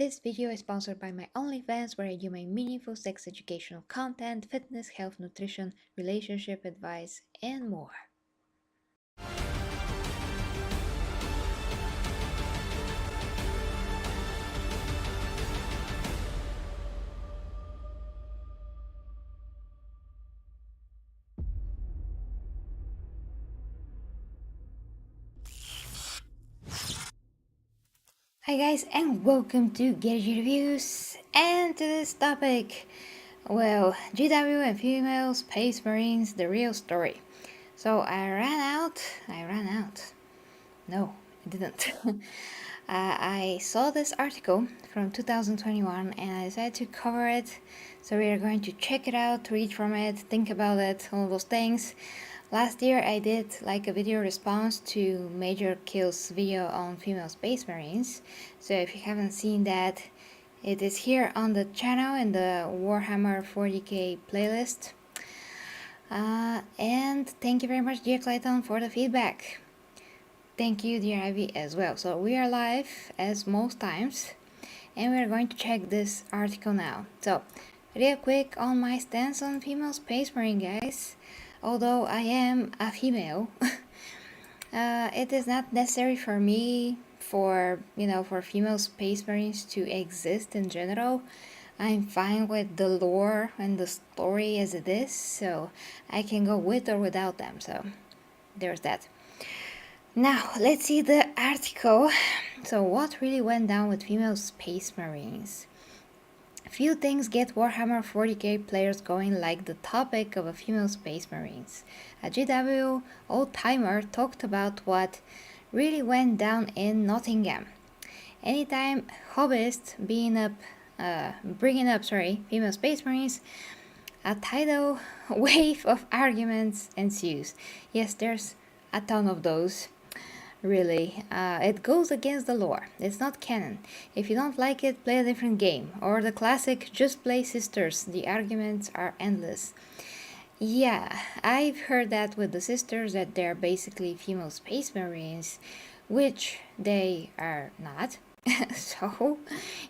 This video is sponsored by my OnlyFans, where I do my meaningful sex educational content, fitness, health, nutrition, relationship advice, and more. Hi guys, and welcome to Geri Reviews. And to this topic, well, GW and female space marines, the real story. So I ran out. No, I didn't. I saw this article from 2021 and I decided to cover it. So we are going to check it out, read from it, think about it, all those things. Last year I did like a video response to Major Kill's video on female space marines. So if you haven't seen that, it is here on the channel in the Warhammer 40K playlist. And thank you very much, dear Clayton, for the feedback. Thank you, dear Ivy, as well. So we are live as most times, and we are going to check this article now. So real quick on my stance on female space marine, guys. Although I am a female, it is not necessary for me for female space marines to exist in general. I'm fine with the lore and the story as it is, so I can go with or without them. So there's that. Now let's see the article. So what really went down with female space marines? Few things get Warhammer 40K players going like the topic of a female space marines. A GW old-timer talked about what really went down in Nottingham. Anytime hobbyists bringing up female space marines, a tidal wave of arguments ensues. Yes, there's a ton of those. Really, it goes against the lore. It's not canon. If you don't like it, play a different game. Or the classic, just play sisters. The arguments are endless. Yeah, I've heard that with the sisters, that they're basically female space marines, which they are not. So,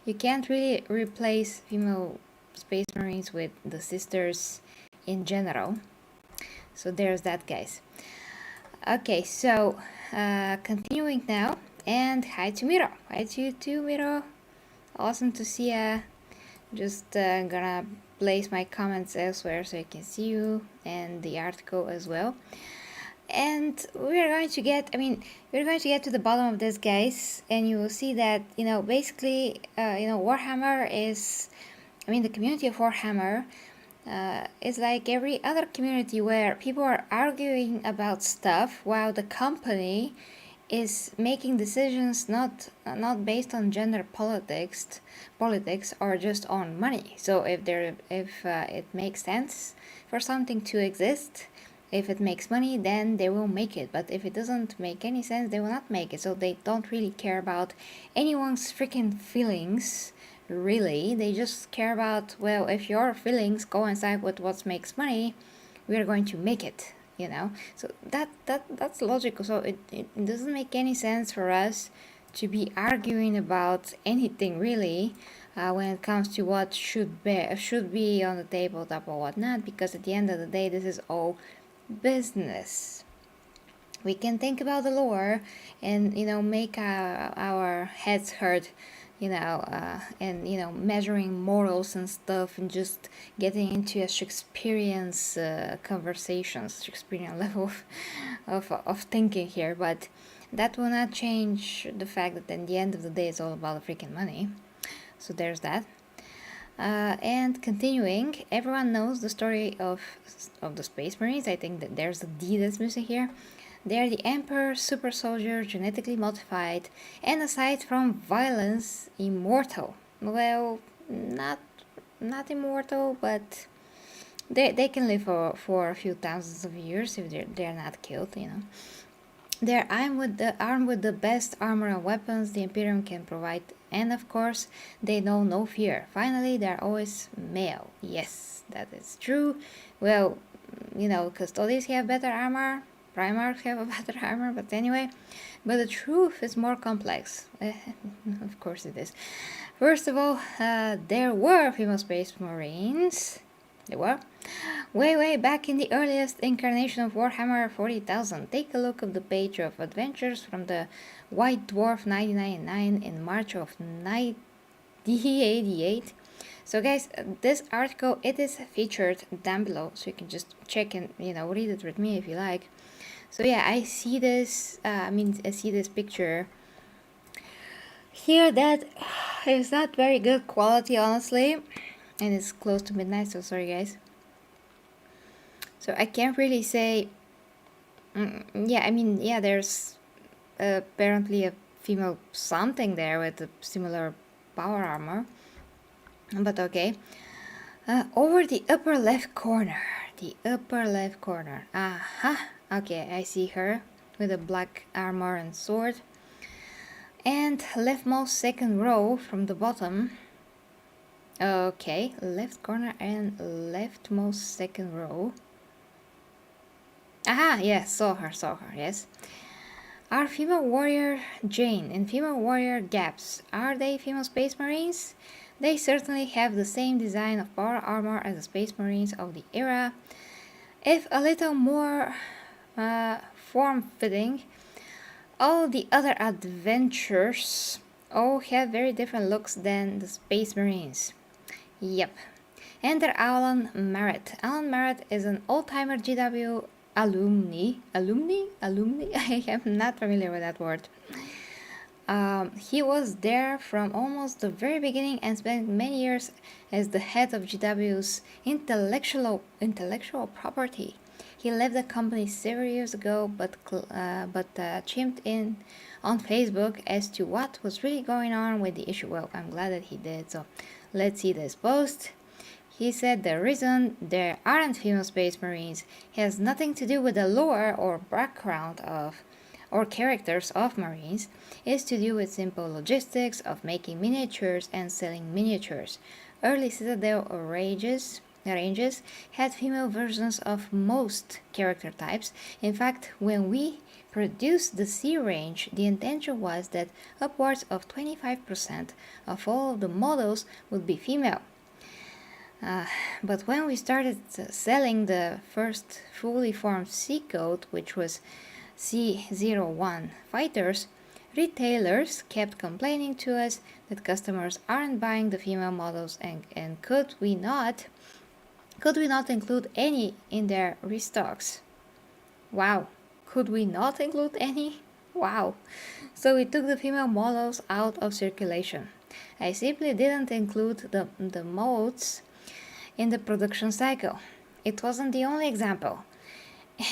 you can't really replace female space marines with the sisters in general. So there's that, guys. Okay, so continuing now, and hi to Miro. Hi to you too, Miro. Awesome to see ya. Just gonna place my comments elsewhere so I can see you and the article as well. And we're going to get to the bottom of this, guys, and you will see that basically Warhammer is, the community of Warhammer is like every other community where people are arguing about stuff while the company is making decisions not based on gender politics or just on money. So if it makes sense for something to exist, if it makes money, then they will make it. But if it doesn't make any sense, they will not make it. So they don't really care about anyone's freaking feelings. Really, they just care about, well, if your feelings coincide with what makes money, we are going to make it, so that's logical. So it doesn't make any sense for us to be arguing about anything really when it comes to what should be on the tabletop or whatnot, because at the end of the day, this is all business. We can think about the lore and make our heads hurt, and measuring morals and stuff, and just getting into a Shakespearean Shakespearean level of thinking here. But that will not change the fact that at the end of the day, it's all about the freaking money. So there's that. And continuing, everyone knows the story of the Space Marines. I think that there's a D that's missing here. They are the Emperor super soldier, genetically modified, and aside from violence, immortal. Well, not immortal, but they can live for a few thousands of years if they're not killed, They're armed with the best armor and weapons the Imperium can provide, and of course, they know no fear. Finally, they're always male. Yes, that is true. Well, custodians have better armor, Primarchs have a better armor, but anyway. But the truth is more complex. Of course it is. First of all, there were female space marines. They were. Way back in the earliest incarnation of Warhammer 40,000. Take a look at the page of adventures from the White Dwarf 999 in March of 1988. So guys, this article, it is featured down below, so you can just check and read it with me if you like. So yeah, I see this. I see this picture here that is not very good quality, honestly, and it's close to midnight. So sorry, guys. So I can't really say. There's apparently a female something there with a similar power armor. But okay, over the upper left corner, okay, I see her with a black armor and sword, and leftmost second row from the bottom, okay, left corner and leftmost second row, yes, saw her, yes, are female warrior Jane and female warrior Gaps. Are they female space marines? They certainly have the same design of power armor as the Space Marines of the era, if a little more form-fitting. All the other adventures all have very different looks than the Space Marines. Yep. Enter Alan Merritt. Alan Merritt is an old-timer GW alumni? I am not familiar with that word. He was there from almost the very beginning and spent many years as the head of GW's intellectual property. He left the company several years ago, but chimed in on Facebook as to what was really going on with the issue. Well, I'm glad that he did. So let's see this post. He said the reason there aren't female space marines has nothing to do with the lore or background of or characters of marines, is to do with simple logistics of making miniatures and selling miniatures. Early Citadel ranges had female versions of most character types. In fact, when we produced the C range, the intention was that upwards of 25% of all of the models would be female. But when we started selling the first fully formed C code, which was C01 fighters, retailers kept complaining to us that customers aren't buying the female models, and could we not include any in their restocks? Wow, could we not include any? Wow. So we took the female models out of circulation. I simply didn't include the modes in the production cycle. It wasn't the only example.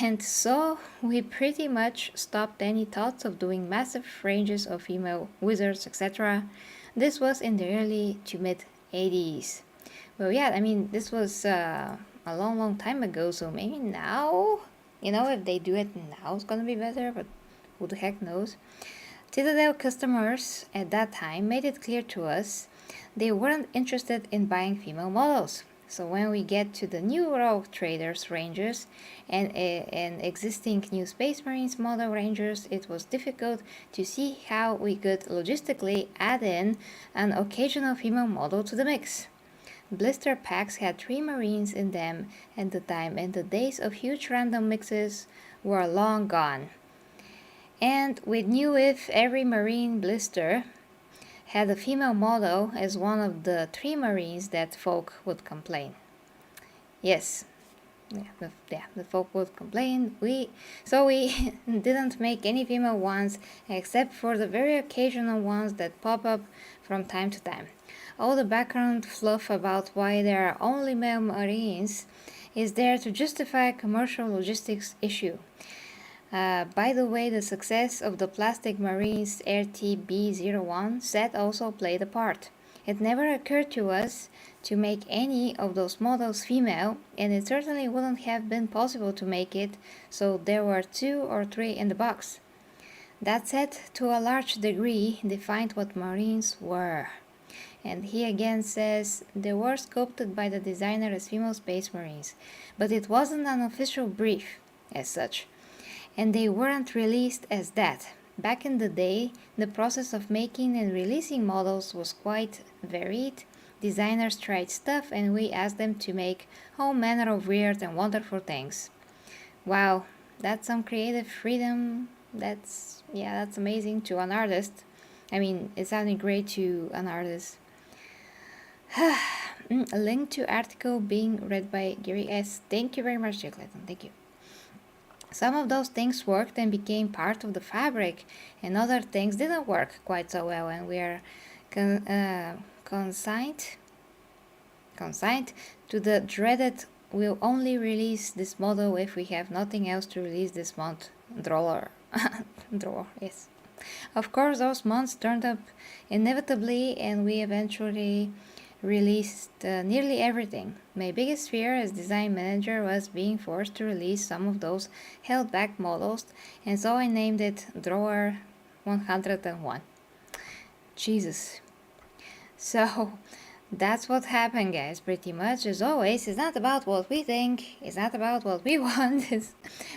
And so we pretty much stopped any thoughts of doing massive ranges of female wizards, etc. This was in the early to mid 80s. Well, yeah, this was a long time ago, so maybe now, if they do it now, it's gonna be better, but who the heck knows. Citadel customers at that time made it clear to us they weren't interested in buying female models. So when we get to the new Rogue Traders Rangers and existing new Space Marines model Rangers, it was difficult to see how we could logistically add in an occasional female model to the mix. Blister packs had 3 Marines in them at the time, and the days of huge random mixes were long gone. And we knew if every Marine blister had a female model as one of the 3 Marines, that folk would complain. Yes, the folk would complain. We didn't make any female ones except for the very occasional ones that pop up from time to time. All the background fluff about why there are only male Marines is there to justify a commercial logistics issue. By the way, the success of the Plastic Marines RTB01 set also played a part. It never occurred to us to make any of those models female, and it certainly wouldn't have been possible to make it, so there were 2 or 3 in the box. That set, to a large degree, defined what Marines were. And he again says they were sculpted by the designer as female Space Marines, but it wasn't an official brief as such. and they weren't released as that. Back in the day, the process of making and releasing models was quite varied. Designers tried stuff and we asked them to make all manner of weird and wonderful things. Wow, that's some creative freedom. That's amazing to an artist. I mean, it sounded great to an artist. A link to article being read by Geri S. Thank you very much, Jake Clayton. Thank you. Some of those things worked and became part of the fabric, and other things didn't work quite so well, and we are consigned to the dreaded "we'll only release this model if we have nothing else to release this month" drawer. Yes. Of course, those months turned up inevitably, and we eventually released nearly everything. My biggest fear as design manager was being forced to release some of those held back models, and so I named it Drawer 101. Jesus. So that's what happened, guys, pretty much. As always, it's not about what we think, it's not about what we want.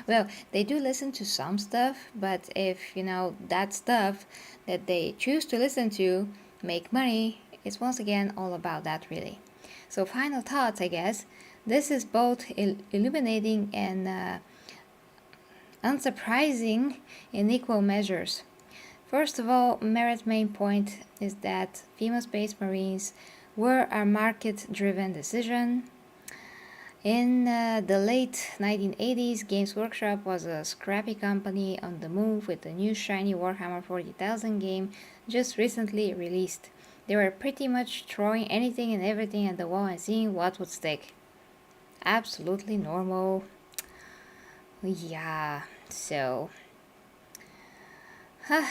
Well, they do listen to some stuff, but if, that stuff that they choose to listen to make money, it's once again all about that, really. So final thoughts, I guess. This is both illuminating and unsurprising in equal measures. First of all, Merritt's main point is that female space marines were a market-driven decision. In the late 1980s, Games Workshop was a scrappy company on the move with the new shiny Warhammer 40,000 game just recently released. They were pretty much throwing anything and everything at the wall and seeing what would stick. Absolutely normal. Yeah, so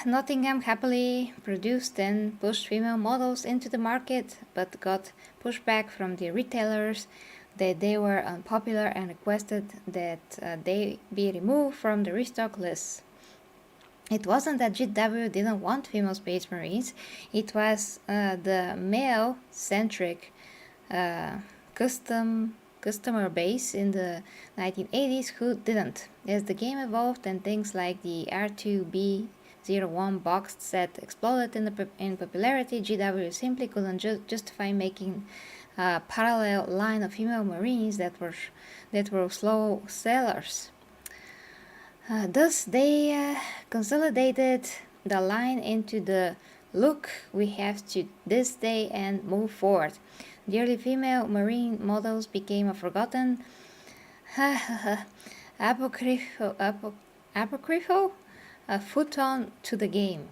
Nottingham happily produced and pushed female models into the market, but got pushback from the retailers that they were unpopular and requested that they be removed from the restock list. It wasn't that GW didn't want female space marines, it was the male-centric customer base in the 1980s who didn't. As the game evolved and things like the R2B01 boxed set exploded in popularity, GW simply couldn't justify making a parallel line of female marines that were slow sellers. Thus, they consolidated the line into the look we have to this day and move forward. The early female marine models became a forgotten apocryphal footnote to the game.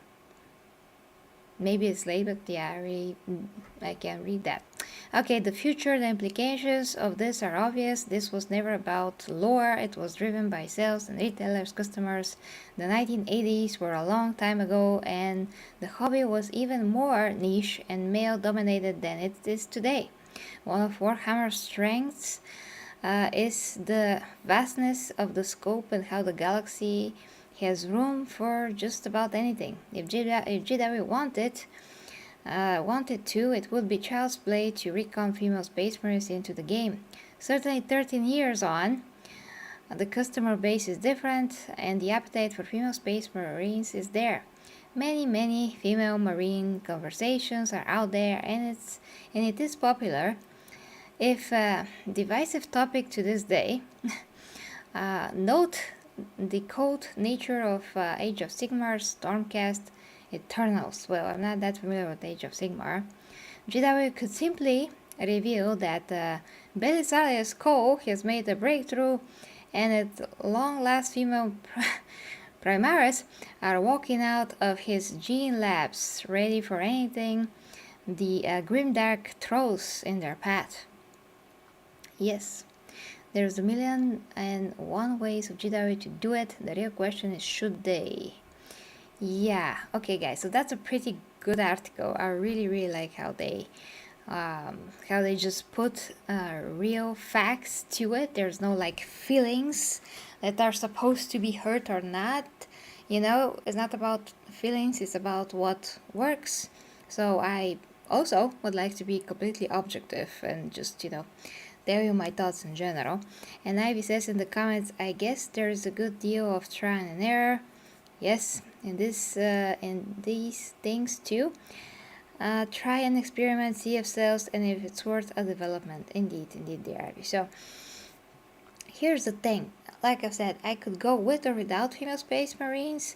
Maybe it's late, but yeah, I can read that. Okay, the future, the implications of this are obvious. This was never about lore, it was driven by sales and retailers, customers. The 1980s were a long time ago, and the hobby was even more niche and male-dominated than it is today. One of Warhammer's strengths is the vastness of the scope and how the galaxy has room for just about anything. If GW wanted to, it would be child's play to recon female space marines into the game. Certainly 13 years on, the customer base is different and the appetite for female space marines is there. Many female marine conversations are out there, and it is popular. If a divisive topic to this day, note the code nature of Age of Sigmar's Stormcast Eternals. Well, I'm not that familiar with Age of Sigmar. GW could simply reveal that Belisarius Cole has made a breakthrough, and at long last female Primaris are walking out of his gene labs, ready for anything the grimdark throws in their path. Yes, there's a million and one ways of GW to do it. The real question is, should they? Yeah, okay guys, so that's a pretty good article. I really like how they just put real facts to it. There's no like feelings that are supposed to be hurt or not. It's not about feelings, it's about what works. So I also would like to be completely objective and just tell you my thoughts in general. And Ivy says in the comments, I guess there is a good deal of trial and error. Yes, in these things too. Try and experiment, see if sells, and if it's worth a development. Indeed, dear Ivy. So here's the thing. Like I said, I could go with or without female space marines.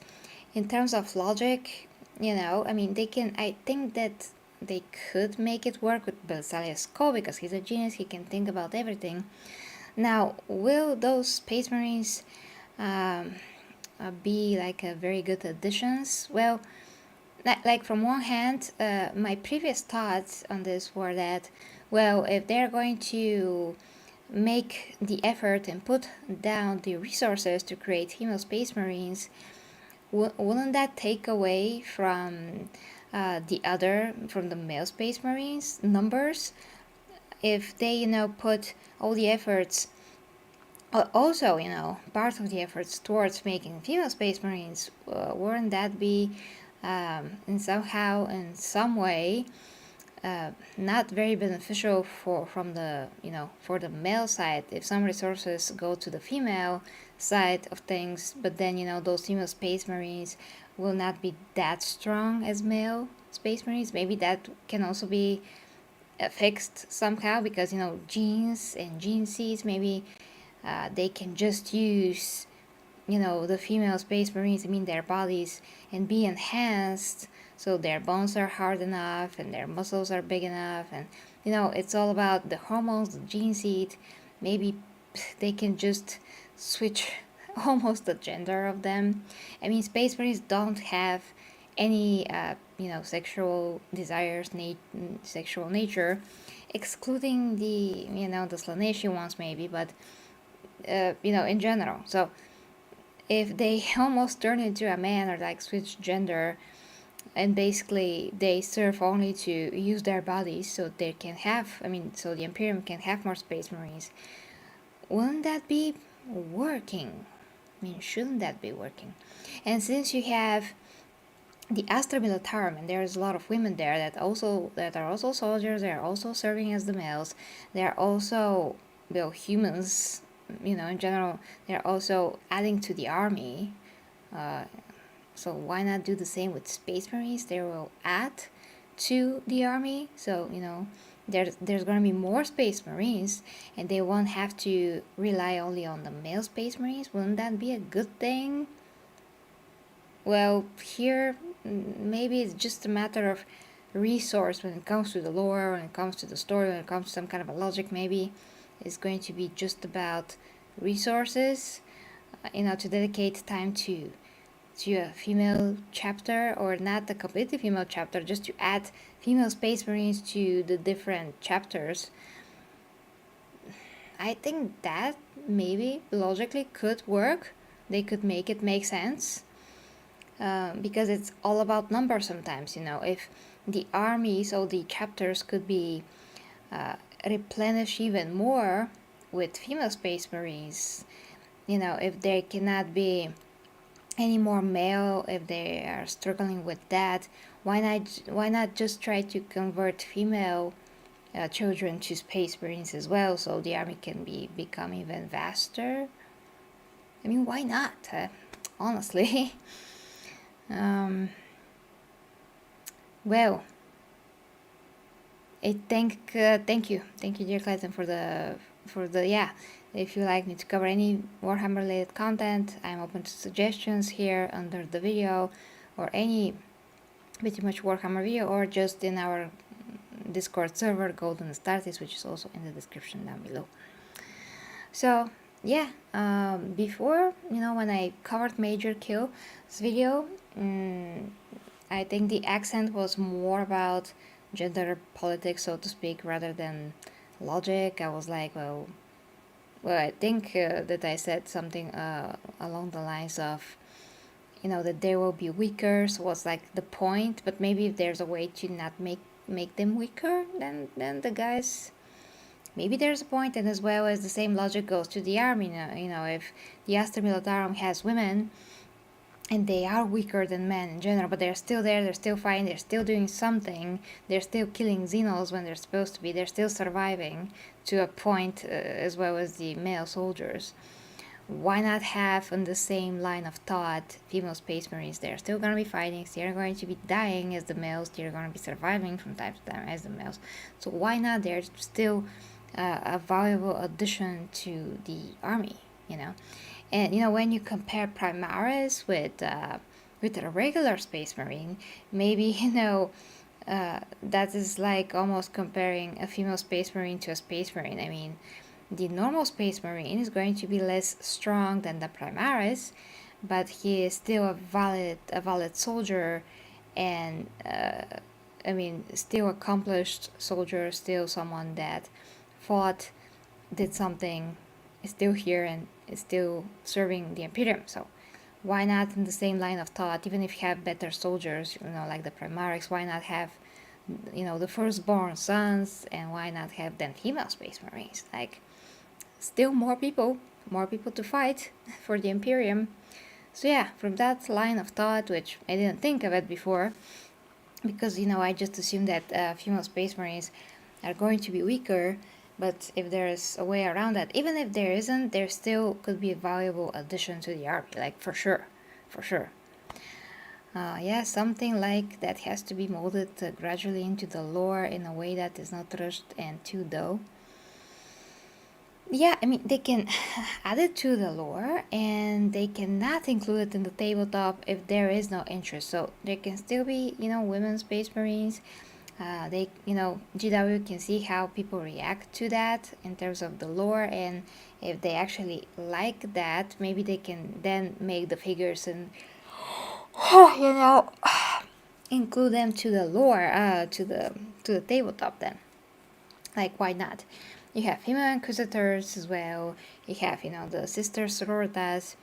In terms of logic, I mean, I think that they could make it work with Belisarius Cole because he's a genius, he can think about everything. Now, will those space marines be like a very good additions? Well, like from one hand, my previous thoughts on this were that, well, if they're going to make the effort and put down the resources to create female space marines, wouldn't that take away from the male space marines numbers? If they put all the efforts, also part of the efforts towards making female space marines, wouldn't that be in some way not very beneficial for the male side, if some resources go to the female side of things, but then those female space marines will not be that strong as male space marines? Maybe that can also be fixed somehow, because genes and gene seeds, maybe they can just use the female space marines, their bodies, and be enhanced so their bones are hard enough and their muscles are big enough, and it's all about the hormones, the gene seed. Maybe they can just switch almost the gender of them. Space marines don't have any sexual desires, sexual nature, excluding the the Slaneshi ones maybe, but in general. So if they almost turn into a man or like switch gender, and basically they serve only to use their bodies so they can have, so the Imperium can have more space marines, wouldn't that be working? Shouldn't that be working? And since you have the Astra Militarum, and there's a lot of women there that are also soldiers, they are also serving as the males, they are also humans, in general, they're also adding to the army. So why not do the same with space marines? They will add to the army, so there's going to be more space marines, and they won't have to rely only on the male space marines. Wouldn't that be a good thing? Well, here maybe it's just a matter of resource when it comes to the lore, when it comes to the story, when it comes to some kind of a logic. Maybe it's going to be just about resources, to dedicate time to a female chapter, or not a completely female chapter, just to add female space marines to the different chapters. I think that maybe logically could work. They could make it make sense, because it's all about numbers sometimes. If the armies or the chapters could be replenished even more with female space marines, if there cannot be any more male, if they are struggling with that, why not just try to convert female children to space marines as well, so the army can become even vaster? Why not? Honestly. Well, thank you, dear Clayton, for the if you like me to cover any Warhammer related content, I'm open to suggestions here under the video, or any pretty much Warhammer video, or just in our Discord server, Golden Astartes, which is also in the description down below. So yeah, before, when I covered Major Kill's video, I think the accent was more about gender politics, so to speak, rather than logic. I was like, well, I think that I said something along the lines of, that they will be weaker, so what's like the point? But maybe if there's a way to not make them weaker, then the guys, maybe there's a point. And as well as the same logic goes to the army. If the Astra Militarum has women, and they are weaker than men in general, but they're still there, they're still fighting, they're still doing something, they're still killing Xenos when they're supposed to be, they're still surviving to a point, as well as the male soldiers. Why not have on the same line of thought female space marines? They're still going to be fighting, they're going to be dying as the males, they're going to be surviving from time to time as the males. So why not? They're still a valuable addition to the army, you know. And you know, when you compare Primaris with a regular space marine, maybe you know, that is like almost comparing a female space marine to a space marine. I mean, the normal space marine is going to be less strong than the Primaris, but he is still a valid soldier, and I mean, still accomplished soldier, still someone that fought, did something, is still here and is still serving the Imperium. So why not in the same line of thought, even if you have better soldiers, you know, like the Primarchs, why not have, you know, the firstborn sons, and why not have then female space marines? Like, still more people to fight for the Imperium. So yeah, from that line of thought, which I didn't think of it before, because you know, I just assumed that female space marines are going to be weaker. But if there's a way around that, even if there isn't, there still could be a valuable addition to the army, like for sure. Yeah, something like that has to be molded gradually into the lore in a way that is not rushed and too dull. Yeah, I mean, they can add it to the lore, and they cannot include it in the tabletop if there is no interest. So there can still be, you know, women space marines. They, you know, GW can see how people react to that in terms of the lore, and if they actually like that, maybe they can then make the figures and, you know, include them to the lore, to the tabletop. Then, like, why not? You have female inquisitors as well. You have, you know, the sister sororitas.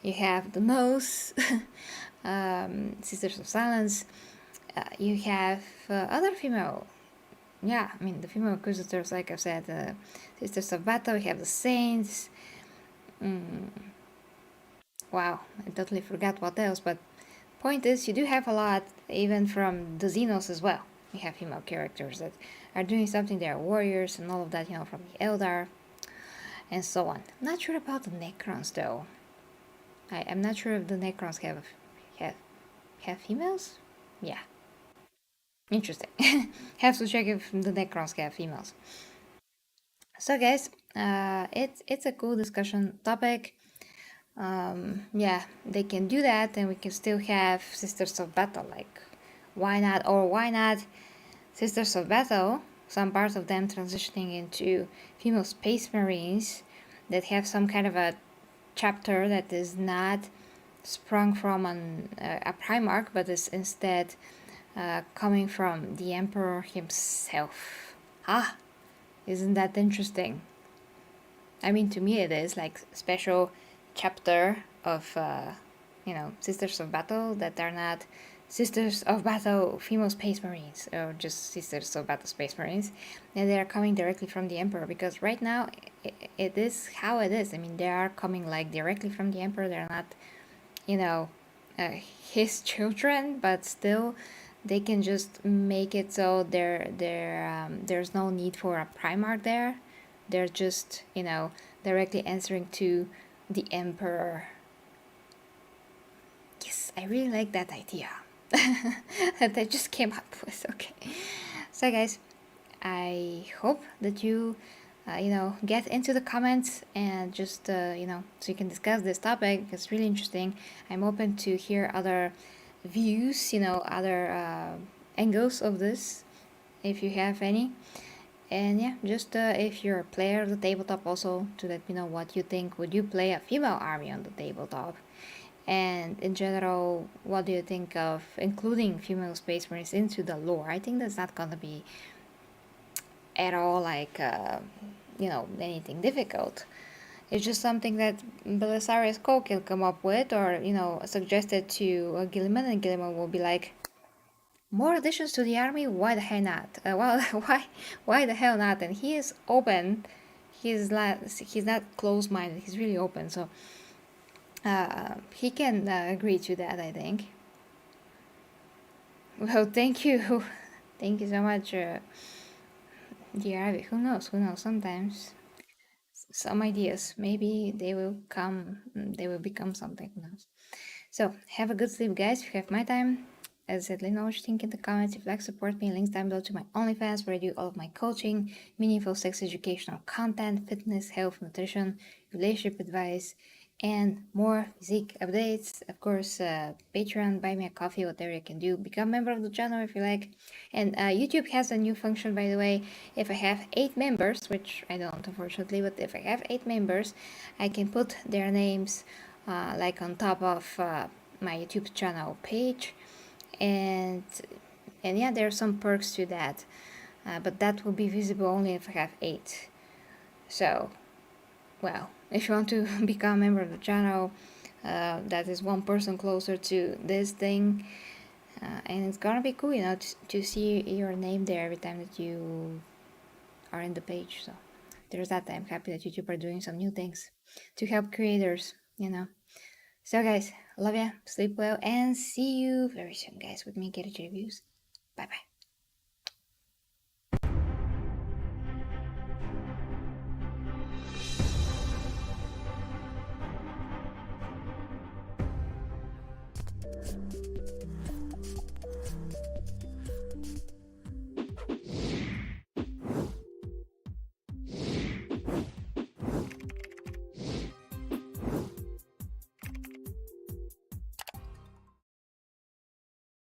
You have the most sisters of silence. You have other female, yeah, I mean, the female inquisitors, like I've said, sisters of battle. You have the saints. Wow, I totally forgot what else, but point is, you do have a lot, even from the Xenos as well. You have female characters that are doing something. They are warriors and all of that, you know, from the Eldar and so on. Not sure about the Necrons though. I'm not sure if the Necrons have females. Yeah, interesting. Have to check if the Necrons have females. So guys, it's a cool discussion topic. Yeah, they can do that, and we can still have Sisters of Battle. Like, why not? Or why not Sisters of Battle? Some parts of them transitioning into female space marines that have some kind of a chapter that is not sprung from a Primarch, but is instead coming from the Emperor himself. Ah, isn't that interesting? I mean, to me it is like special chapter of, you know, Sisters of Battle that are not Sisters of Battle female space marines, or just Sisters of Battle space marines, and they are coming directly from the Emperor, because right now it is how it is. I mean, they are coming like directly from the Emperor. They're not, you know, his children, but still they can just make it so there's no need for a Primarch there. They're just, you know, directly answering to the Emperor. Yes, I really like that idea that I just came up with. Okay, so guys, I hope that you you know, get into the comments and just you know, so you can discuss this topic. It's really interesting. I'm open to hear other views, you know, other angles of this, if you have any. And yeah, just if you're a player of the tabletop, also to let me know what you think. Would you play a female army on the tabletop? And in general, what do you think of including female space marines into the lore? I think that's not gonna be at all like you know, anything difficult. It's just something that Belisarius Cole can come up with, or you know, suggested to Gilliman, and Gilliman will be like, more additions to the army? Why the hell not? Well, why the hell not? And he is open. He's not closed-minded. He's really open. So he can agree to that, I think. Well, thank you. Thank you so much, dear. Who knows? Who knows? Sometimes some ideas, maybe they will come, they will become something. Who knows? So, have a good sleep, guys. If you have my time, as I said, let me know what you think in the comments. If you'd like to support me, links down below to my OnlyFans, where I do all of my coaching, meaningful sex educational content, fitness, health, nutrition, relationship advice, and more physique updates. Of course, Patreon, buy me a coffee, whatever you can do. Become a member of the channel if you like. And YouTube has a new function, by the way. If I have 8 members, which I don't, unfortunately, but if I have 8 members, I can put their names like on top of my YouTube channel page, and yeah, there are some perks to that, but that will be visible only if I have 8. So, well, if you want to become a member of the channel, that is one person closer to this thing, and it's gonna be cool, you know, to see your name there every time that you are in the page. So there's that. I'm happy that YouTube are doing some new things to help creators, you know. So guys, love ya, sleep well, and see you very soon, guys, with me, Geri reviews. Bye bye.